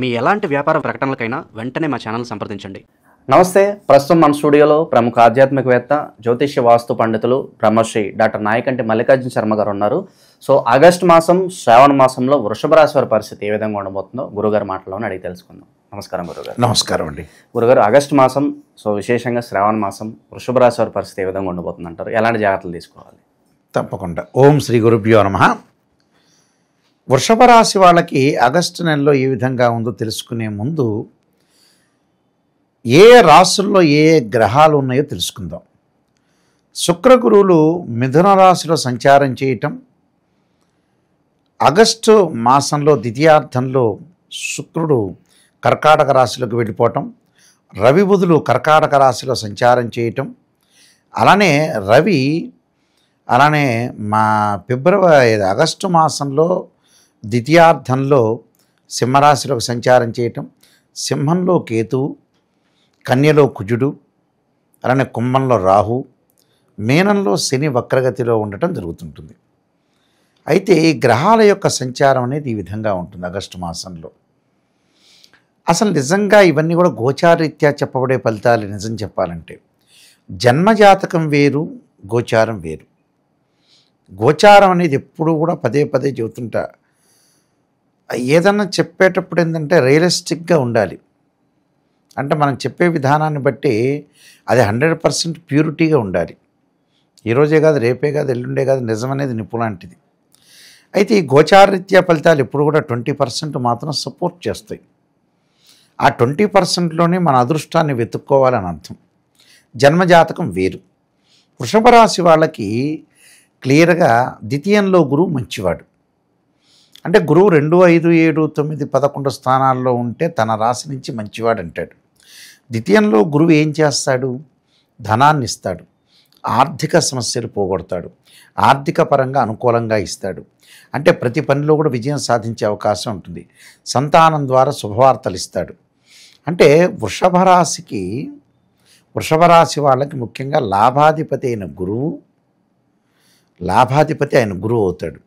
మీ ఎలాంటి వ్యాపార ప్రకటనలకైనా వెంటనే మా ఛానల్ సంప్రదించండి. నమస్తే. ప్రస్తుతం మన స్టూడియోలో ప్రముఖ ఆధ్యాత్మికవేత్త, జ్యోతిష్య వాస్తు పండితులు బ్రహ్మశ్రీ డాక్టర్ నాయకంటి మల్లికార్జున శర్మ గారు ఉన్నారు. సో ఆగస్టు మాసం, శ్రావణ మాసంలో వృషభ రాశి వారి పరిస్థితి ఏ విధంగా ఉండబోతుందో గురుగారు మాటలోనే అడిగి తెలుసుకుందాం. నమస్కారం గురుగారు. నమస్కారం అండి. గురుగారు, ఆగస్టు మాసం, సో విశేషంగా శ్రావణ మాసం, వృషభ రాశి వారి పరిస్థితి ఏ విధంగా ఉండబోతుంది అంటారు? ఎలాంటి జాగ్రత్తలు తీసుకోవాలి? తప్పకుండా. ఓం శ్రీ గురుభ్యో నమః. వృషభ రాశి వాళ్ళకి ఆగస్టు నెలలో ఏ విధంగా ఉందో తెలుసుకునే ముందు ఏ రాశుల్లో ఏ గ్రహాలు ఉన్నాయో తెలుసుకుందాం. శుక్ర గురువులు మిథున రాశిలో సంచారం చేయటం, ఆగస్టు మాసంలో ద్వితీయార్థంలో శుక్రుడు కర్కాటక రాశిలోకి వెళ్ళిపోవటం, రవి బుధులు కర్కాటక రాశిలో సంచారం చేయటం, అలానే రవి ఆగస్టు మాసంలో ద్వితీయార్థంలో సింహరాశిలోకి సంచారం చేయటం, సింహంలో కేతువు, కన్యలో కుజుడు, అలానే కుంభంలో రాహు, మీనంలో శని వక్రగతిలో ఉండటం జరుగుతుంటుంది. అయితే ఈ గ్రహాల యొక్క సంచారం అనేది ఈ విధంగా ఉంటుంది ఆగస్టు మాసంలో. అసలు నిజంగా ఇవన్నీ కూడా గోచారరీత్యా చెప్పబడే ఫలితాలు. నిజం చెప్పాలంటే జన్మజాతకం వేరు, గోచారం వేరు. గోచారం అనేది ఎప్పుడు కూడా పదే పదే చెబుతుంటా. ఏదన్నా చెప్పేటప్పుడు ఏంటంటే రియలిస్టిక్గా ఉండాలి. అంటే మనం చెప్పే విధానాన్ని బట్టి అది 100% ప్యూరిటీగా ఉండాలి. ఈరోజే కాదు, రేపే కాదు, ఎల్లుండే కాదు, నిజం అనేది నిపులాంటిది. అయితే ఈ గోచారరీత్యా ఫలితాలు ఎప్పుడు కూడా 20% మాత్రం సపోర్ట్ చేస్తాయి. ఆ 20%లోనే మన అదృష్టాన్ని వెతుక్కోవాలని అర్థం. జన్మజాతకం వేరు. వృషభ రాశి వాళ్ళకి క్లియర్గా ద్వితీయంలో గురువు మంచివాడు. అంటే గురువు 2, 5, 7, 9, 11 స్థానాల్లో ఉంటే తన రాశి నుంచి మంచివాడు అంటాడు. ద్వితీయంలో గురువు ఏం చేస్తాడు? ధనాన్ని ఇస్తాడు, ఆర్థిక సమస్యలు పోగొడతాడు, ఆర్థిక పరంగా అనుకూలంగా ఇస్తాడు. అంటే ప్రతి పనిలో కూడా విజయం సాధించే అవకాశం ఉంటుంది. సంతానం ద్వారా శుభవార్తలు ఇస్తాడు. అంటే వృషభ రాశి వాళ్ళకి ముఖ్యంగా లాభాధిపతి అయిన గురువు అవుతాడు.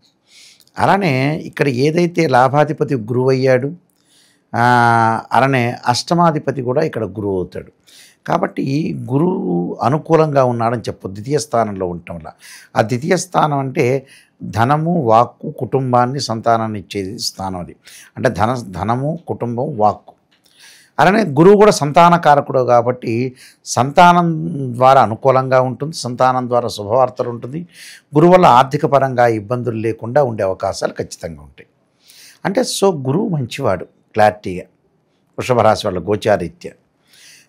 అలానే ఇక్కడ ఏదైతే లాభాధిపతి గురువు అయ్యాడు, అలానే అష్టమాధిపతి కూడా ఇక్కడ గురువు అవుతాడు. కాబట్టి గురువు అనుకూలంగా ఉన్నాడని చెప్పు. ద్వితీయ స్థానంలో ఉండటం వల్ల, ఆ ద్వితీయ స్థానం అంటే ధనము, వాక్కు, కుటుంబాన్ని, సంతానాన్ని ఇచ్చేది స్థానం అది. అంటే ధనము, కుటుంబం, వాక్కు. అలానే గురువు కూడా సంతానకారకుడు కాబట్టి సంతానం ద్వారా అనుకూలంగా ఉంటుంది, సంతానం ద్వారా శుభవార్తలు ఉంటుంది. గురువు వల్ల ఆర్థిక పరంగా ఇబ్బందులు లేకుండా ఉండే అవకాశాలు ఖచ్చితంగా ఉంటాయి. అంటే గురువు మంచివాడు క్లారిటీగా వృషభ రాశి వాళ్ళ గోచారీత్యా.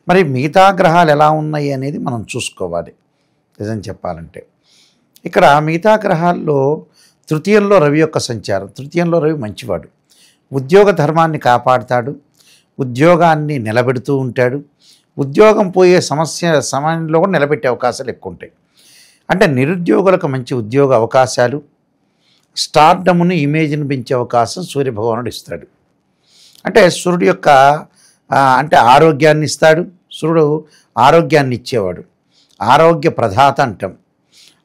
మరి మిగతా గ్రహాలు ఎలా ఉన్నాయి అనేది మనం చూసుకోవాలి. నిజం చెప్పాలంటే ఇక్కడ మిగతా గ్రహాల్లో తృతీయంలో రవి యొక్క సంచారం. తృతీయంలో రవి మంచివాడు. ఉద్యోగ ధర్మాన్ని కాపాడుతాడు, ఉద్యోగాన్ని నిలబెడుతూ ఉంటాడు. ఉద్యోగం పోయే సమయంలో కూడా నిలబెట్టే అవకాశాలు ఎక్కువ ఉంటాయి. అంటే నిరుద్యోగులకు మంచి ఉద్యోగ అవకాశాలు, స్టార్డమ్ని, ఇమేజ్ని పెంచే అవకాశం సూర్యభగవానుడు ఇస్తాడు. అంటే సూర్యుడు యొక్క అంటే ఆరోగ్యాన్ని ఇస్తాడు. సూర్యుడు ఆరోగ్యాన్ని ఇచ్చేవాడు, ఆరోగ్య ప్రదాత అంటాం.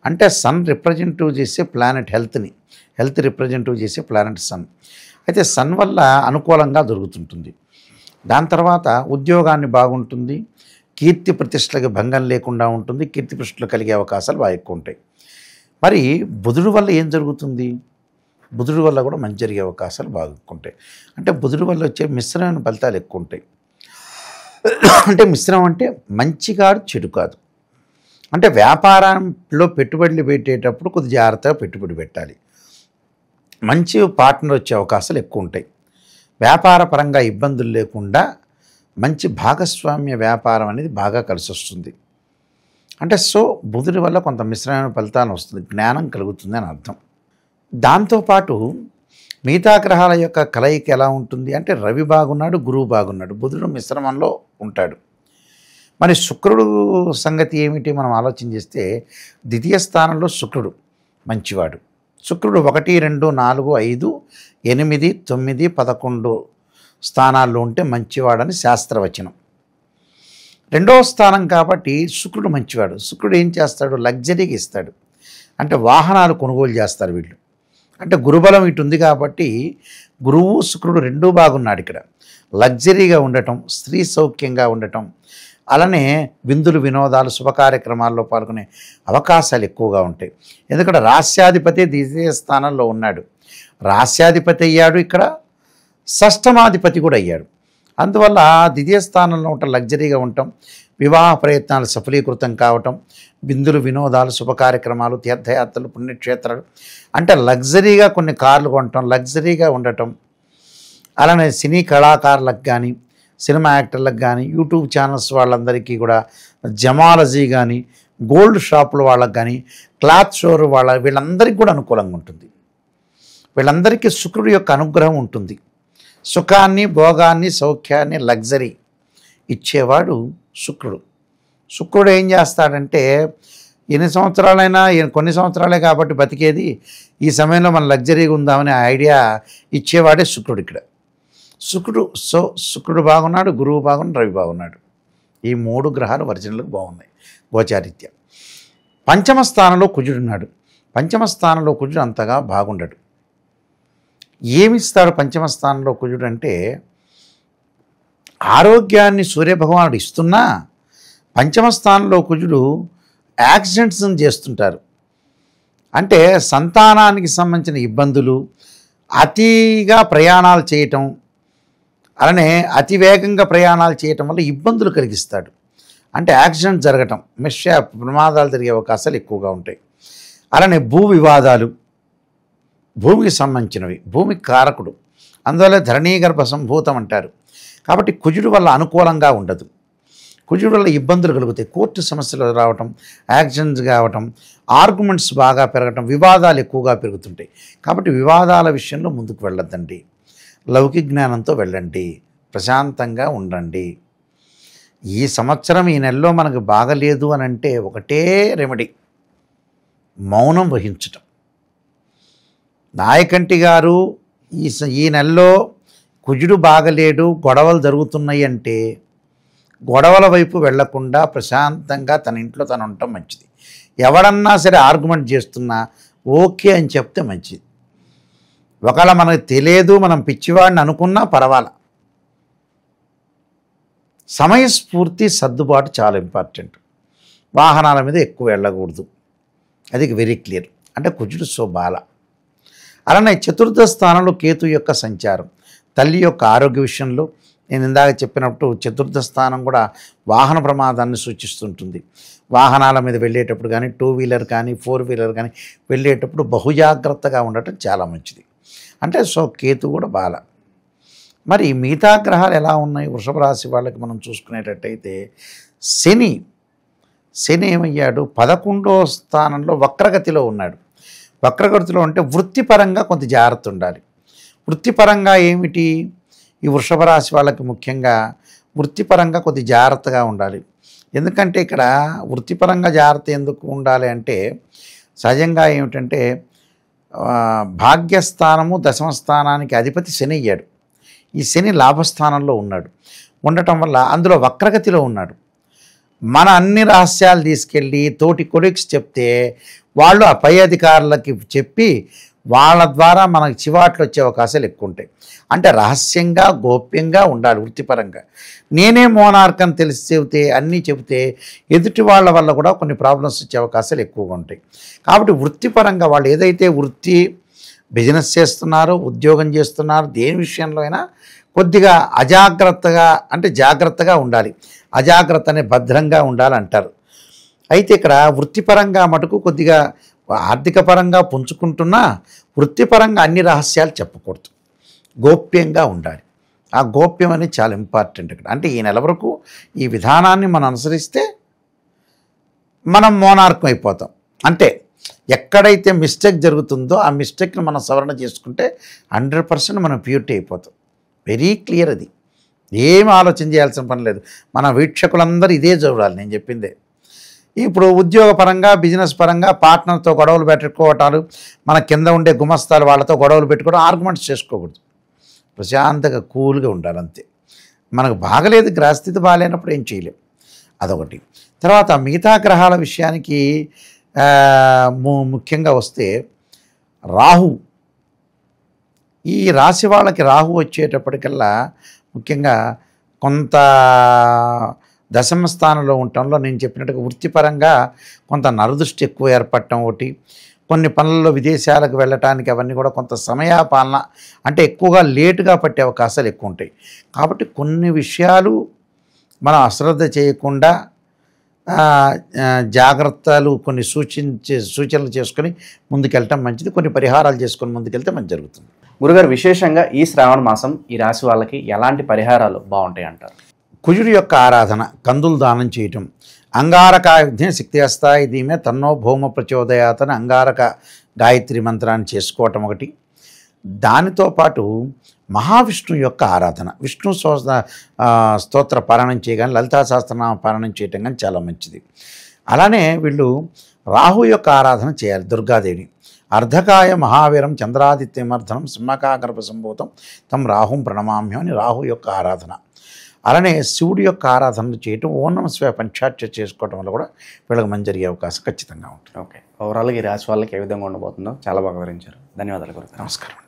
అంటే సన్ రిప్రజెంటివ్ చేసే ప్లానెట్, హెల్త్ రిప్రజెంటివ్ చేసే ప్లానెట్ సన్. అయితే సన్ వల్ల అనుకూలంగా దొరుకుతుంటుంది. దాని తర్వాత ఉద్యోగాన్ని బాగుంటుంది, కీర్తి ప్రతిష్టలకు భంగం లేకుండా ఉంటుంది, కీర్తి ప్రతిష్టలు కలిగే అవకాశాలు బాగా ఎక్కువ ఉంటాయి. మరి బుధుడు వల్ల ఏం జరుగుతుంది? బుధుడు వల్ల కూడా మంచి జరిగే అవకాశాలు బాగా ఎక్కువ ఉంటాయి. అంటే బుధుడు వల్ల వచ్చే మిశ్రమైన ఫలితాలు ఎక్కువ ఉంటాయి. అంటే మిశ్రమం అంటే మంచి కాదు, చెడు కాదు. అంటే వ్యాపారంలో పెట్టుబడులు పెట్టేటప్పుడు కొద్ది జాగ్రత్తగా పెట్టుబడి పెట్టాలి. మంచి పార్ట్నర్ వచ్చే అవకాశాలు ఎక్కువ ఉంటాయి. వ్యాపార పరంగా ఇబ్బందులు లేకుండా మంచి భాగస్వామ్య వ్యాపారం అనేది బాగా కలిసి వస్తుంది. అంటే బుధుడి వల్ల కొంత మిశ్రమైన ఫలితాలు వస్తుంది, జ్ఞానం కలుగుతుంది అని అర్థం. దాంతోపాటు మిగతా గ్రహాల యొక్క కలయిక ఎలా ఉంటుంది అంటే రవి బాగున్నాడు, గురువు బాగున్నాడు, బుధుడు మిశ్రమంలో ఉంటాడు. మరి శుక్రుడు సంగతి ఏమిటి మనం ఆలోచన చేస్తే ద్వితీయ స్థానంలో శుక్రుడు మంచివాడు. శుక్రుడు 1, 2, 4, 5, 8, 9, 11 స్థానాల్లో ఉంటే మంచివాడని శాస్త్రవచనం. రెండవ స్థానం కాబట్టి శుక్రుడు మంచివాడు. శుక్రుడు ఏం చేస్తాడు? లగ్జరీగా ఇస్తాడు. అంటే వాహనాలు కొనుగోలు చేస్తారు వీళ్ళు. అంటే గురుబలం ఇటు ఉంది కాబట్టి గురువు శుక్రుడు రెండూ బాగున్నాడు ఇక్కడ. లగ్జరీగా ఉండటం, స్త్రీ సౌఖ్యంగా ఉండటం, అలానే విందులు వినోదాలు శుభ కార్యక్రమాల్లో పాల్గొనే అవకాశాలు ఎక్కువగా ఉంటాయి. ఎందుకంటే రాస్యాధిపతి ద్వితీయ స్థానంలో ఉన్నాడు. రాస్యాధిపతి అయ్యాడు, ఇక్కడ షష్టమాధిపతి కూడా అయ్యాడు. అందువల్ల ద్వితీయ స్థానంలో ఉండటం, లగ్జరీగా ఉండటం, వివాహ ప్రయత్నాలు సఫలీకృతం కావటం, విందులు వినోదాలు శుభ కార్యక్రమాలు తీర్థయాత్రలు పుణ్యక్షేత్రాలు, అంటే లగ్జరీగా కొన్ని కార్లు కొనటం, లగ్జరీగా ఉండటం. అలానే సినీ కళాకారులకు కానీ సినిమా యాక్టర్లకు కానీ యూట్యూబ్ ఛానల్స్ వాళ్ళందరికీ కూడా, జమాలజీ కానీ గోల్డ్ షాపుల వాళ్ళకి కానీ క్లాత్ షోర్ వీళ్ళందరికీ కూడా అనుకూలంగా ఉంటుంది. వీళ్ళందరికీ శుక్రుడి యొక్క అనుగ్రహం ఉంటుంది. సుఖాన్ని భోగాన్ని సౌఖ్యాన్ని లగ్జరీ ఇచ్చేవాడు శుక్రుడు. శుక్రుడు ఏం చేస్తాడంటే ఎన్ని సంవత్సరాలైనా కొన్ని సంవత్సరాలే కాబట్టి బతికేది, ఈ సమయంలో మనం లగ్జరీగా ఉందామనే ఐడియా ఇచ్చేవాడే శుక్రుడు ఇక్కడ. శుక్రుడు బాగున్నాడు, గురువు బాగున్నాడు, రవి బాగున్నాడు. ఈ 3 గ్రహాలు ఒరిజినల్గా బాగున్నాయి గోచారీత్యా. పంచమ స్థానంలో కుజుడున్నాడు. పంచమ స్థానంలో కుజుడు అంతగా బాగుండడు. ఏమిస్తాడు పంచమ స్థానంలో కుజుడు అంటే, ఆరోగ్యాన్ని సూర్యభగవానుడు ఇస్తున్నా పంచమ స్థానంలో కుజుడు యాక్సిడెంట్స్ని చేస్తుంటారు. అంటే సంతానానికి సంబంధించిన ఇబ్బందులు, అతిగా ప్రయాణాలు చేయటం, అలానే అతివేగంగా ప్రయాణాలు చేయటం వల్ల ఇబ్బందులు కలిగిస్తాడు. అంటే యాక్సిడెంట్ జరగటం, ప్రమాదాలు జరిగే అవకాశాలు ఎక్కువగా ఉంటాయి. అలానే భూ వివాదాలు, భూమికి సంబంధించినవి, భూమికి కారకుడు, అందువల్ల ధరణీగర్భ సంభూతం అంటారు. కాబట్టి కుజుడు వల్ల అనుకూలంగా ఉండదు. కుజుడు వల్ల ఇబ్బందులు కలుగుతాయి. కోర్టు సమస్యలు రావటం, యాక్సిడెంట్స్ కావటం, ఆర్గ్యుమెంట్స్ బాగా పెరగటం, వివాదాలు ఎక్కువగా పెరుగుతుంటాయి. కాబట్టి వివాదాల విషయంలో ముందుకు వెళ్ళొద్దండి. లౌకిక జ్ఞానంతో వెళ్ళండి, ప్రశాంతంగా ఉండండి. ఈ సంవత్సరం ఈ నెలలో మనకు బాగలేదు అని అంటే ఒకటే రెమెడీ, మౌనం వహించటం. నాయకంటి గారు ఈ నెలలో కుజుడు బాగలేడు, గొడవలు జరుగుతున్నాయి అంటే గొడవల వైపు వెళ్లకుండా ప్రశాంతంగా తన ఇంట్లో తను ఉండటం మంచిది. ఎవడన్నా సరే ఆర్గ్యుమెంట్ చేస్తున్నా ఓకే అని చెప్తే మంచిది. ఒకవేళ మనకు తెలియదు, మనం పిచ్చివాడిని అనుకున్నా పర్వాలా. సమయస్ఫూర్తి సర్దుబాటు చాలా ఇంపార్టెంట్. వాహనాల మీద ఎక్కువ వెళ్ళకూడదు, అది వెరీ క్లియర్. అంటే కుజుడు బాల. అలానే చతుర్థ స్థానంలో కేతు యొక్క సంచారం తల్లి యొక్క ఆరోగ్య విషయంలో, నేను ఇందాక చెప్పినట్టు చతుర్థ స్థానం కూడా వాహన ప్రమాదాన్ని సూచిస్తుంటుంది. వాహనాల మీద వెళ్ళేటప్పుడు కానీ, 2 వీలర్ కానీ 4 వీలర్ కానీ వెళ్ళేటప్పుడు బహుజాగ్రత్తగా ఉండటం చాలా మంచిది. అంటే కేతు కూడా బాల. మరి మిగతా గ్రహాలు ఎలా ఉన్నాయి వృషభ రాశి వాళ్ళకి మనం చూసుకునేటట్టయితే, శని ఏమయ్యాడు 11వ స్థానంలో వక్రగతిలో ఉన్నాడు. వక్రగతిలో అంటే వృత్తిపరంగా కొంత జాగ్రత్త ఉండాలి. వృత్తిపరంగా ఏమిటి, ఈ వృషభ రాశి వాళ్ళకి ముఖ్యంగా వృత్తిపరంగా కొద్ది జాగ్రత్తగా ఉండాలి. ఎందుకంటే ఇక్కడ వృత్తిపరంగా జాగ్రత్త ఎందుకు ఉండాలి అంటే, సహజంగా ఏమిటంటే భాగ్యస్థానము దశమ స్థానానికి అధిపతి శని అయ్యాడు. ఈ శని లాభస్థానంలో ఉన్నాడు. ఉండటం వల్ల అందులో వక్రగతిలో ఉన్నాడు. మన అన్ని రహస్యాలు తీసుకెళ్ళి తోటి కొలీగ్స్ చెప్తే వాళ్ళు ఆ పై అధికారులకి చెప్పి వాళ్ళ ద్వారా మనకు చివాట్లు వచ్చే అవకాశాలు ఎక్కువ ఉంటాయి. అంటే రహస్యంగా గోప్యంగా ఉండాలి వృత్తిపరంగా. నేనే మోనార్క్ అని తెలిసి చెబితే అన్నీ చెబితే ఎదుటి వాళ్ళ వల్ల కూడా కొన్ని ప్రాబ్లమ్స్ వచ్చే అవకాశాలు ఎక్కువగా ఉంటాయి. కాబట్టి వృత్తిపరంగా వాళ్ళు ఏదైతే బిజినెస్ చేస్తున్నారో, ఉద్యోగం చేస్తున్నారో, దేని విషయంలో అయినా కొద్దిగా అజాగ్రత్తగా, అంటే జాగ్రత్తగా ఉండాలి. అజాగ్రత్త అనే భద్రంగా ఉండాలంటారు. అయితే ఇక్కడ వృత్తిపరంగా మటుకు కొద్దిగా ఆర్థిక పరంగా పుంజుకుంటున్నా వృత్తిపరంగా అన్ని రహస్యాలు చెప్పకూడదు, గోప్యంగా ఉండాలి. ఆ గోప్యం అనేది చాలా ఇంపార్టెంట్ ఇక్కడ. అంటే ఈ నెల వరకు ఈ విధానాన్ని మనం అనుసరిస్తే మనం మోనార్కం అయిపోతాం. అంటే ఎక్కడైతే మిస్టేక్ జరుగుతుందో ఆ మిస్టేక్ని మనం సవరణ చేసుకుంటే 100% మనం ప్యూరిటీ అయిపోతాం. Very clear. అది ఏం ఆలోచన చేయాల్సిన పని లేదు. మన వీక్షకులందరూ ఇదే చూడాలి నేను చెప్పిందే. ఇప్పుడు ఉద్యోగపరంగా, బిజినెస్ పరంగా పార్ట్నర్తో గొడవలు పెట్టుకోవటాలు, మన కింద ఉండే గుమస్తాలు వాళ్ళతో గొడవలు పెట్టుకోవడం, ఆర్గ్యుమెంట్స్ చేసుకోకూడదు. ప్రశాంతంగా కూల్గా ఉండాలి అంతే. మనకు బాగలేదు, గ్రహస్థితి బాగాలేనప్పుడు ఏం చేయలేం. అదొకటి. తర్వాత మిగతా గ్రహాల విషయానికి ముఖ్యంగా వస్తే రాహు ఈ రాశి వాళ్ళకి రాహు వచ్చేటప్పటికల్లా ముఖ్యంగా కొంత దశమ స్థానంలో ఉండటంలో నేను చెప్పినట్టుగా వృత్తిపరంగా కొంత నరదృష్టి ఎక్కువ ఏర్పడటం ఒకటి, కొన్ని పనుల్లో విదేశాలకు వెళ్ళటానికి అవన్నీ కూడా కొంత సమయపాలన అంటే ఎక్కువగా లేటుగా పట్టే అవకాశాలు ఎక్కువ ఉంటాయి. కాబట్టి కొన్ని విషయాలు మనం అశ్రద్ధ చేయకుండా జాగ్రత్తలు కొన్ని సూచనలు చేసుకొని ముందుకెళ్ళటం మంచిది. కొన్ని పరిహారాలు చేసుకొని ముందుకెళ్తే మంచి జరుగుతుంది. గురుగారు, విశేషంగా ఈ శ్రావణ మాసం ఈ రాశి వాళ్ళకి ఎలాంటి పరిహారాలు బాగుంటాయి అంటారు? కుజుడి యొక్క ఆరాధన, కందులు దానం చేయటం, అంగారకాయుధ్యం శక్తి హస్తాయి ధీమే తన్నో భౌమ ప్రచోదయాతన అంగారక గాయత్రి మంత్రాన్ని చేసుకోవటం ఒకటి. దానితో పాటు మహావిష్ణువు యొక్క ఆరాధన, విష్ణు స్తోత్ర పారాయణం చేయగానే, లలితా సహస్రనామ పారాయణం చేయటం కానీ చాలా మంచిది. అలానే వీళ్ళు రాహు యొక్క ఆరాధన చేయాలి. దుర్గాదేవి అర్ధకాయ మహావీరం చంద్రాదిత్యమర్ధనం సింహకాగర్భ సంభూతం తం రాహుం ప్రణమామ్యం అని రాహు యొక్క ఆరాధన. అలానే శివుడి యొక్క ఆరాధనలు చేయటం, ఓం నమః శివాయ పంచాక్షరి చేసుకోవటం వల్ల కూడా వీళ్ళకి మంచి జరిగే అవకాశం ఖచ్చితంగా ఉంటుంది. ఓకే, ఓవరాల్గా ఈ రాశి వాళ్ళకి ఏ విధంగా ఉండబోతుందో చాలా బాగా వివరించారు. ధన్యవాదాలు గురుగారు. నమస్కారం.